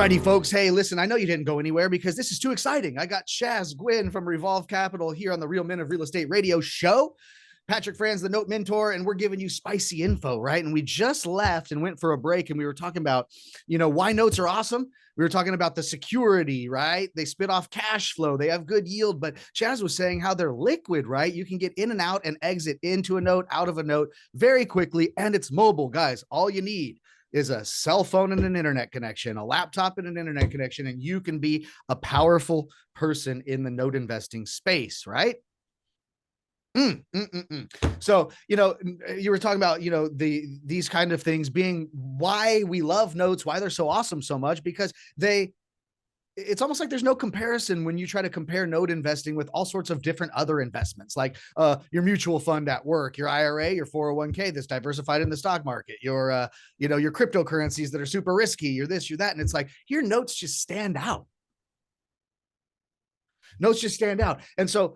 righty, folks. Hey, listen, I know you didn't go anywhere because this is too exciting. I got Chaz Guinn from Revolve Capital here on the Real Men of Real Estate Radio show. Patrick Franz, the Note Mentor, and we're giving you spicy info, right? And we just left and went for a break, and we were talking about, why notes are awesome. We were talking about the security, right? They spit off cash flow. They have good yield, but Chaz was saying how they're liquid, right? You can get in and out and exit into a note, out of a note very quickly, and it's mobile, guys. All you need is a cell phone and an internet connection, a laptop and an internet connection, and you can be a powerful person in the note investing space, right? So, you were talking about, these kind of things being why we love notes, why they're so awesome so much, because it's almost like there's no comparison when you try to compare note investing with all sorts of different other investments, like your mutual fund at work, your IRA, your 401k that's diversified in the stock market, your cryptocurrencies that are super risky, you're this, you're that. And it's like, your notes just stand out. Notes just stand out. And so,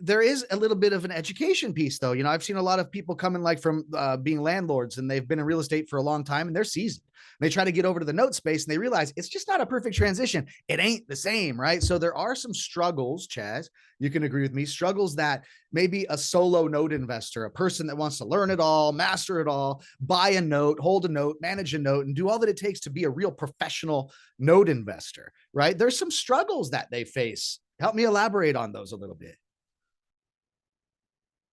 there is a little bit of an education piece though. I've seen a lot of people coming like from being landlords, and they've been in real estate for a long time and they're seasoned. They try to get over to the note space and they realize it's just not a perfect transition. It ain't the same, right? So there are some struggles, Chaz, you can agree with me, struggles that maybe a solo note investor, a person that wants to learn it all, master it all, buy a note, hold a note, manage a note, and do all that it takes to be a real professional note investor, right? There's some struggles that they face. Help me elaborate on those a little bit.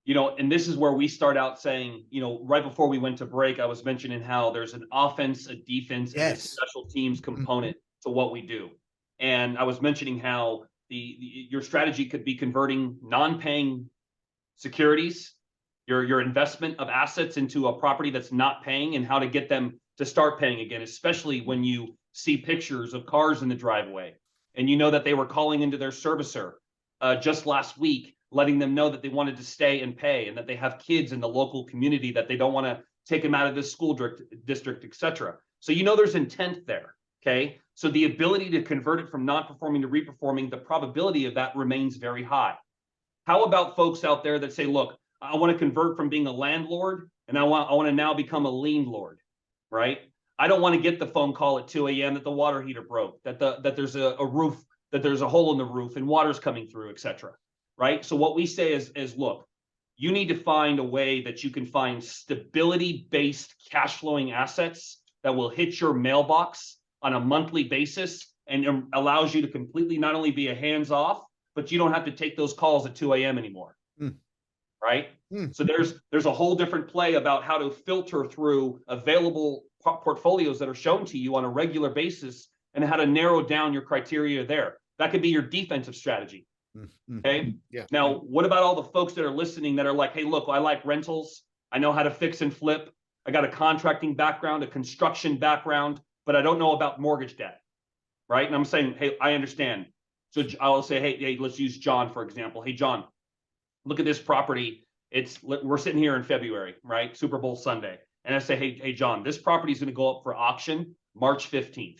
And this is where we start out saying, right before we went to break, I was mentioning how there's an offense, a defense, and a special teams component to what we do. And I was mentioning how your strategy could be converting non-paying securities, your investment of assets into a property that's not paying, and how to get them to start paying again, especially when you see pictures of cars in the driveway. And that they were calling into their servicer just last week, letting them know that they wanted to stay and pay, and that they have kids in the local community that they don't want to take them out of this school district, et cetera. So there's intent there, okay? So the ability to convert it from non-performing to reperforming, the probability of that remains very high. How about folks out there that say, look, I want to convert from being a landlord, and I want to now become a lien lord, right? I don't want to get the phone call at 2 a.m. that the water heater broke, that there's a roof, that there's a hole in the roof and water's coming through, et cetera. Right? So what we say is, look, you need to find a way that you can find stability-based cash flowing assets that will hit your mailbox on a monthly basis and allows you to completely not only be a hands-off, but you don't have to take those calls at 2 a.m. anymore. Right? So there's a whole different play about how to filter through available portfolios that are shown to you on a regular basis and how to narrow down your criteria there. That could be your defensive strategy. Okay. Yeah. Now, what about all the folks that are listening that are like, hey, look, I like rentals. I know how to fix and flip. I got a contracting background, a construction background, but I don't know about mortgage debt. Right. And I'm saying, hey, I understand. So I'll say, hey, let's use John, for example. Hey, John, look at this property. We're sitting here in February, right? Super Bowl Sunday. And I say, hey, John, this property is going to go up for auction March 15th.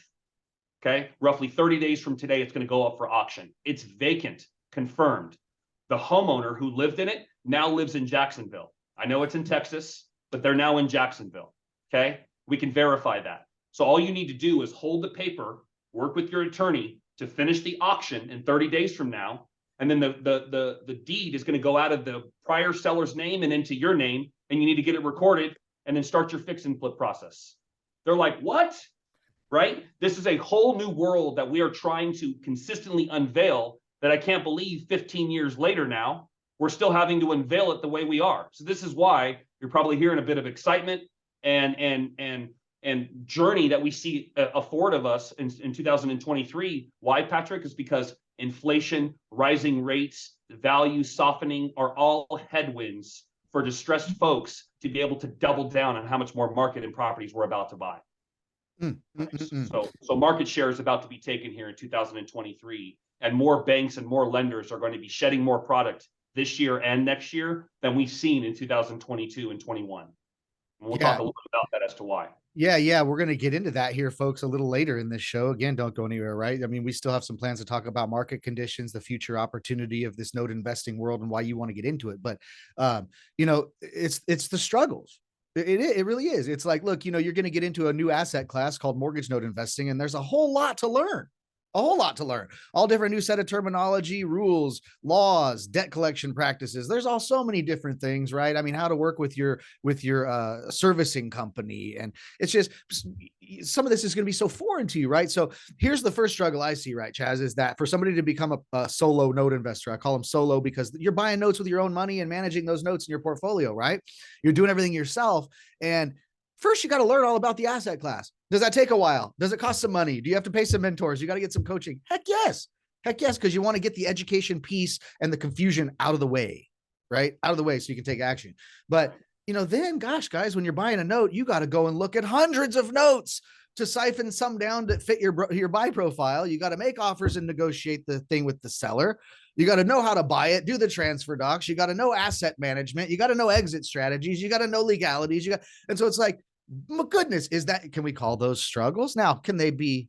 Okay. Roughly 30 days from today, it's going to go up for auction. It's vacant. Confirmed. The homeowner who lived in it now lives in Jacksonville. I know it's in Texas, but they're now in Jacksonville. Okay. We can verify that. So all you need to do is hold the paper, work with your attorney to finish the auction in 30 days from now. And then the deed is going to go out of the prior seller's name and into your name, and you need to get it recorded and then start your fix and flip process. They're like, what? Right? This is a whole new world that we are trying to consistently unveil, that I can't believe 15 years later now, we're still having to unveil it the way we are. So this is why you're probably hearing a bit of excitement and journey that we see afford of us in 2023. Why, Patrick? Is because inflation, rising rates, value softening are all headwinds for distressed folks to be able to double down on how much more market and properties we're about to buy. So market share is about to be taken here in 2023. And more banks and more lenders are going to be shedding more product this year and next year than we've seen in 2022 and 21. And we'll talk a little bit about that as to why. Yeah. We're going to get into that here, folks, a little later in this show. Again, don't go anywhere, right? I mean, we still have some plans to talk about market conditions, the future opportunity of this note investing world, and why you want to get into it. But, it's the struggles, It really is. It's like, look, you're going to get into a new asset class called mortgage note investing, and there's a whole lot to learn. All different new set of terminology, rules, laws, debt collection practices. There's all so many different things, right? I mean, how to work with your servicing company. And it's just, some of this is going to be so foreign to you, right? So here's the first struggle I see, right, Chaz, is that for somebody to become a solo note investor, I call them solo because you're buying notes with your own money and managing those notes in your portfolio, right? You're doing everything yourself. And first, you got to learn all about the asset class. Does that take a while? Does it cost some money? Do you have to pay some mentors? You got to get some coaching? Heck yes. Because you want to get the education piece and the confusion out of the way, right? Out of the way so you can take action. But, then, gosh, guys, when you're buying a note, you got to go and look at hundreds of notes to siphon some down that fit your buy profile. You got to make offers and negotiate the thing with the seller. You got to know how to buy it, do the transfer docs. You got to know asset management. You got to know exit strategies. You got to know legalities. And so it's like, my goodness, can we call those struggles? Now, can they be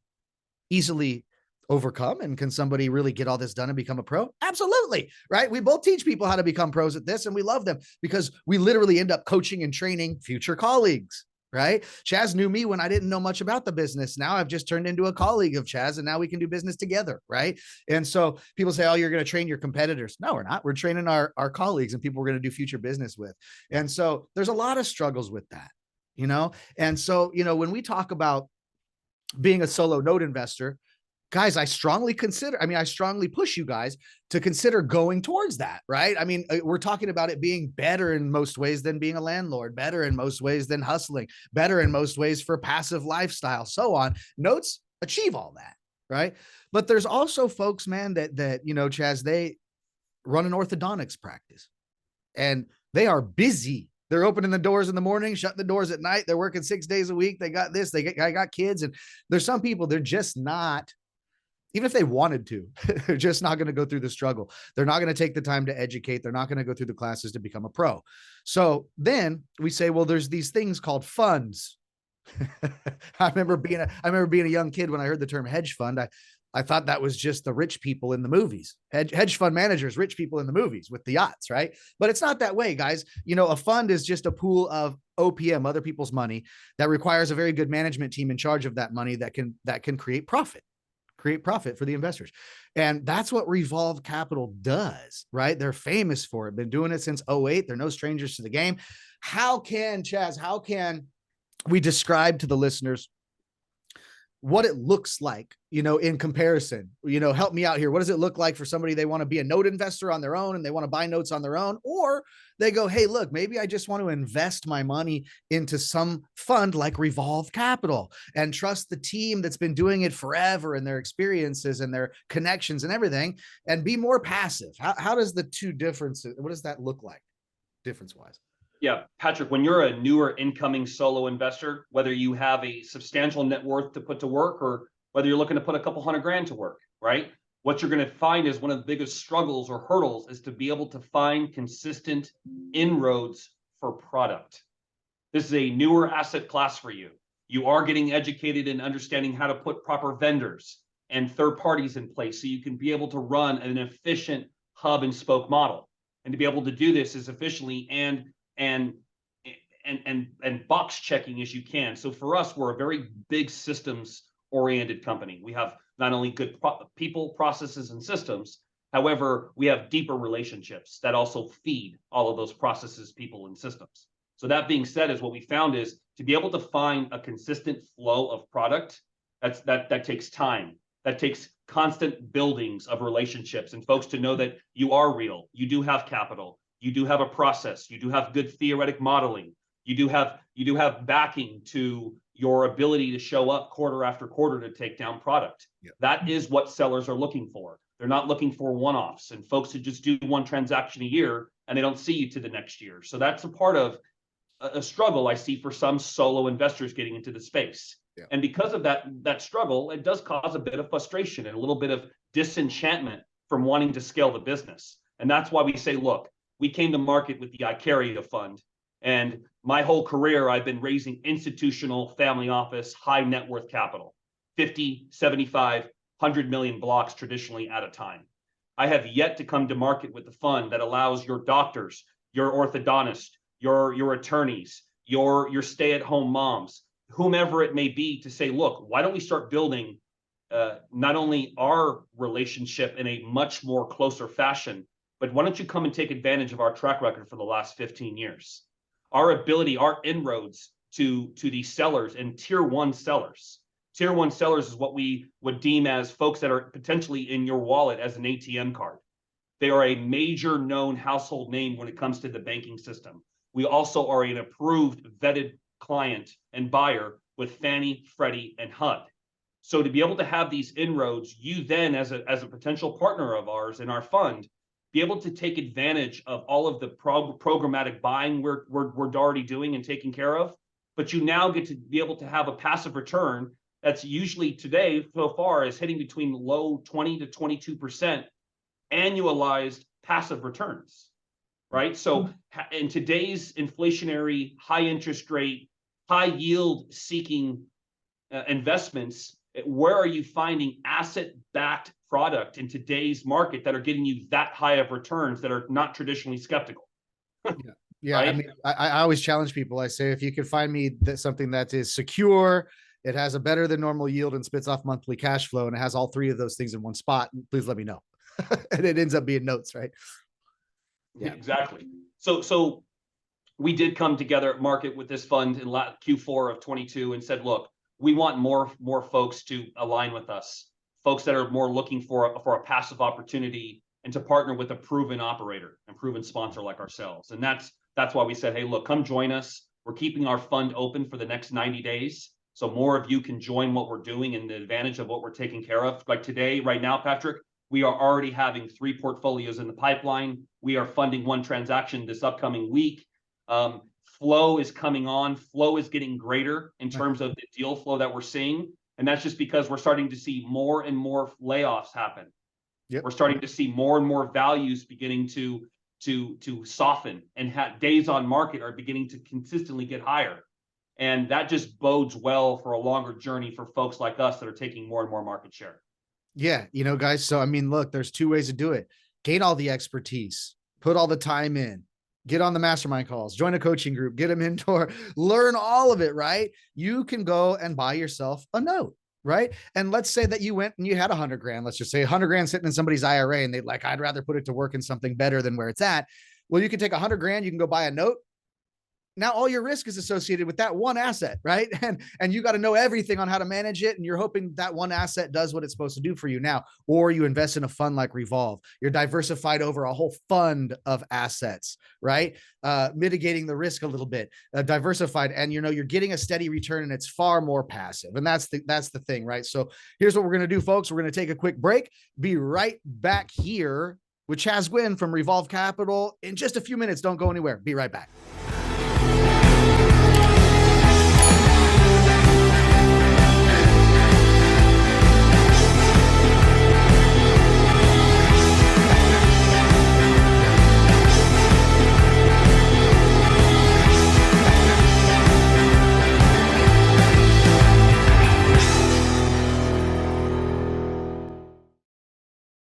easily overcome? And can somebody really get all this done and become a pro? Absolutely. Right. We both teach people how to become pros at this, and we love them because we literally end up coaching and training future colleagues. Right. Chaz knew me when I didn't know much about the business. Now I've just turned into a colleague of Chaz, and now we can do business together. Right. And so people say, oh, you're going to train your competitors. No, we're not. We're training our colleagues and people we're going to do future business with. And so there's a lot of struggles with that, And so, when we talk about being a solo note investor, guys, I strongly push you guys to consider going towards that, right? I mean, we're talking about it being better in most ways than being a landlord, better in most ways than hustling, better in most ways for passive lifestyle, so on. Notes achieve all that, right? But there's also folks, man, that Chaz, they run an orthodontics practice and they are busy. They're opening the doors in the morning, shutting the doors at night. They're working 6 days a week. They got this, I got kids. And there's some people, they're just not, even if they wanted to, they're just not going to go through the struggle. They're not going to take the time to educate. They're not going to go through the classes to become a pro. So then we say, well, there's these things called funds. I remember being a young kid when I heard the term hedge fund. I thought that was just the rich people in the movies, hedge fund managers, rich people in the movies with the yachts, right? But it's not that way, guys. A fund is just a pool of OPM, other people's money, that requires a very good management team in charge of that money that can create profit for the investors. And that's what Revolve Capital does, right? They're famous for it. Been doing it since 2008. They're no strangers to the game. How can we describe to the listeners what it looks like, in comparison? Help me out here. What does it look like for somebody, they want to be a note investor on their own and they want to buy notes on their own, or they go, hey, look, maybe I just want to invest my money into some fund like Revolve Capital and trust the team that's been doing it forever and their experiences and their connections and everything, and be more passive. How does the two differences, what does that look like difference wise? Yeah, Patrick, when you're a newer incoming solo investor, whether you have a substantial net worth to put to work or whether you're looking to put a couple $100,000 to work, right? What you're going to find is one of the biggest struggles or hurdles is to be able to find consistent inroads for product. This is a newer asset class for you. You are getting educated in understanding how to put proper vendors and third parties in place so you can be able to run an efficient hub and spoke model. And to be able to do this as efficiently and box checking as you can. So for us, we're a very big systems oriented company. We have not only good people, processes, and systems. However, we have deeper relationships that also feed all of those processes, people, and systems. So that being said, is what we found is to be able to find a consistent flow of product, that takes time. That takes constant buildings of relationships and folks to know that you are real. You do have capital. You do have a process. You do have good theoretic modeling. You do have backing to your ability to show up quarter after quarter to take down product. Yeah. That is what sellers are looking for. They're not looking for one-offs and folks who just do one transaction a year and they don't see you to the next year. So that's a part of a struggle I see for some solo investors getting into the space. Yeah. And because of that struggle, it does cause a bit of frustration and a little bit of disenchantment from wanting to scale the business. And that's why we say, look, we came to market with the Icaria Fund. And my whole career, I've been raising institutional family office, high net worth capital, 50, 75, 100 million blocks traditionally at a time. I have yet to come to market with the fund that allows your doctors, your orthodontists, your attorneys, your stay-at-home moms, whomever it may be, to say, look, why don't we start building not only our relationship in a much more closer fashion, but why don't you come and take advantage of our track record for the last 15 years? Our ability, our inroads to these sellers and tier one sellers. Tier one sellers is what we would deem as folks that are potentially in your wallet as an ATM card. They are a major known household name when it comes to the banking system. We also are an approved, vetted client and buyer with Fannie, Freddie, and HUD. So to be able to have these inroads, you then, as a potential partner of ours in our fund, be able to take advantage of all of the programmatic buying we're already doing and taking care of. But you now get to be able to have a passive return that's usually today so far is hitting between low 20 to 22% annualized passive returns, right? So in today's inflationary, high interest rate, high yield seeking investments, where are you finding asset-backed product in today's market that are getting you that high of returns that are not traditionally skeptical? Yeah. Right? I mean, I always challenge people. I say, if you could find me something that is secure, it has a better than normal yield and spits off monthly cash flow, and it has all three of those things in one spot, please let me know. And it ends up being notes, right? Yeah, exactly. So we did come together at market with this fund in Q4 of 22 and said, look, we want more folks to align with us, folks that are more looking for a passive opportunity and to partner with a proven operator and proven sponsor like ourselves. And that's why we said, hey, look, come join us. We're keeping our fund open for the next 90 days. So more of you can join what we're doing and the advantage of what we're taking care of. Like today, right now, Patrick, we are already having 3 portfolios in the pipeline. We are funding 1 transaction this upcoming week. Flow is coming on. Flow is getting greater in terms of the deal flow that we're seeing. And that's just because we're starting to see more and more layoffs happen. Yep. We're starting to see more and more values beginning to soften, and days on market are beginning to consistently get higher. And that just bodes well for a longer journey for folks like us that are taking more and more market share. Yeah. You know, guys. So, I mean, look, there's 2 ways to do it. Gain all the expertise, put all the time in, get on the mastermind calls, join a coaching group, get a mentor, learn all of it, right? You can go and buy yourself a note, right? And let's say that you went and you had 100 grand, let's just say 100 grand sitting in somebody's IRA, and they'd like, I'd rather put it to work in something better than where it's at. Well, you can take 100 grand, you can go buy a note. Now all your risk is associated with that one asset, right? And you got to know everything on how to manage it. And you're hoping that one asset does what it's supposed to do for you now. Or you invest in a fund like Revolve. You're diversified over a whole fund of assets, right? Mitigating the risk a little bit, diversified. And, you're getting a steady return, and it's far more passive. And that's the thing, right? So here's what we're going to do, folks. We're going to take a quick break, be right back here with Chaz Guinn from Revolve Capital in just a few minutes. Don't go anywhere. Be right back.